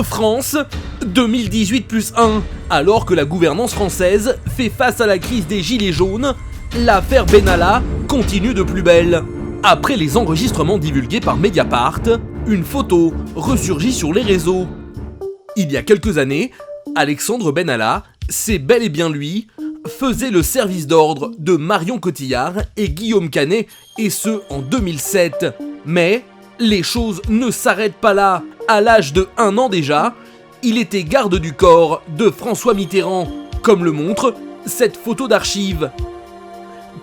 France 2018+1. Alors que la gouvernance française fait face à la crise des gilets jaunes, l'affaire Benalla continue de plus belle. Après les enregistrements divulgués par Mediapart, une photo ressurgit sur les réseaux. Il y a quelques années, Alexandre Benalla, c'est bel et bien lui, faisait le service d'ordre de Marion Cotillard et Guillaume Canet, et ce en 2007. Mais les choses ne s'arrêtent pas là. À l'âge de 1 an déjà, il était garde du corps de François Mitterrand, comme le montre cette photo d'archive.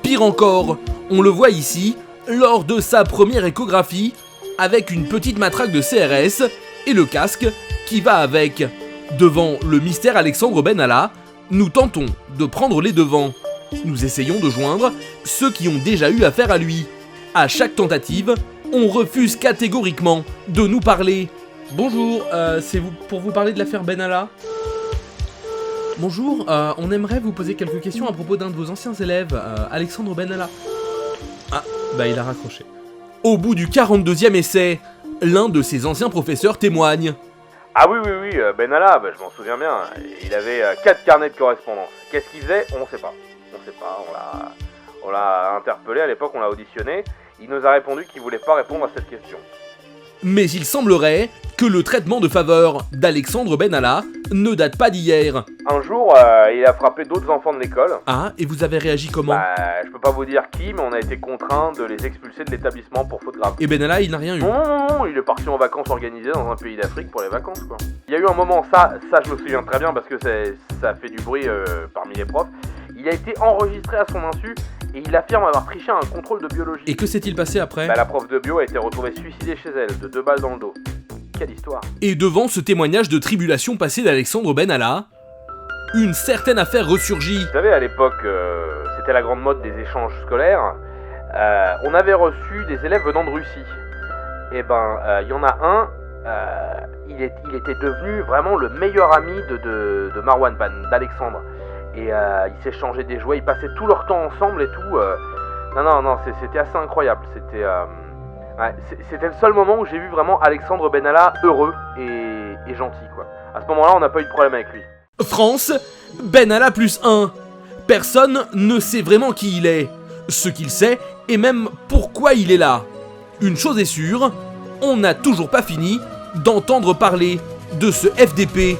Pire encore, on le voit ici, lors de sa première échographie, avec une petite matraque de CRS et le casque qui va avec. Devant le mystère Alexandre Benalla, nous tentons de prendre les devants. Nous essayons de joindre ceux qui ont déjà eu affaire à lui. À chaque tentative, on refuse catégoriquement de nous parler. Bonjour, c'est pour vous parler de l'affaire Benalla. Bonjour, on aimerait vous poser quelques questions à propos d'un de vos anciens élèves, Alexandre Benalla. Ah, bah il a raccroché. Au bout du 42e essai, l'un de ses anciens professeurs témoigne. Ah oui, Benalla, je m'en souviens bien, il avait 4 carnets de correspondance. Qu'est-ce qu'il faisait? On sait pas, on l'a interpellé à l'époque, on l'a auditionné, il nous a répondu qu'il voulait pas répondre à cette question. Mais il semblerait que le traitement de faveur d'Alexandre Benalla ne date pas d'hier. Un jour, il a frappé d'autres enfants de l'école. Ah, et vous avez réagi comment? Je peux pas vous dire qui, mais on a été contraints de les expulser de l'établissement pour faute grave. Et Benalla, il n'a rien eu? Non, il est parti en vacances organisées dans un pays d'Afrique pour les vacances, quoi. Il y a eu un moment, ça je me souviens très bien parce que ça fait du bruit parmi les profs. Il a été enregistré à son insu et il affirme avoir triché à un contrôle de biologie. Et que s'est-il passé après? La prof de bio a été retrouvée suicidée chez elle, de 2 balles dans le dos. Quelle histoire. Et devant ce témoignage de tribulation passée d'Alexandre Benalla, une certaine affaire ressurgit. Vous savez, à l'époque, c'était la grande mode des échanges scolaires. On avait reçu des élèves venant de Russie. Et il y en a un, il était devenu vraiment le meilleur ami de Marwan, d'Alexandre. Et ils s'échangeaient des jouets, ils passaient tout leur temps ensemble et tout. Non, c'était assez incroyable. C'était le seul moment où j'ai vu vraiment Alexandre Benalla heureux et gentil, quoi. À ce moment-là, on n'a pas eu de problème avec lui. France, Benalla +1. Personne ne sait vraiment qui il est, ce qu'il sait et même pourquoi il est là. Une chose est sûre, on n'a toujours pas fini d'entendre parler de ce FDP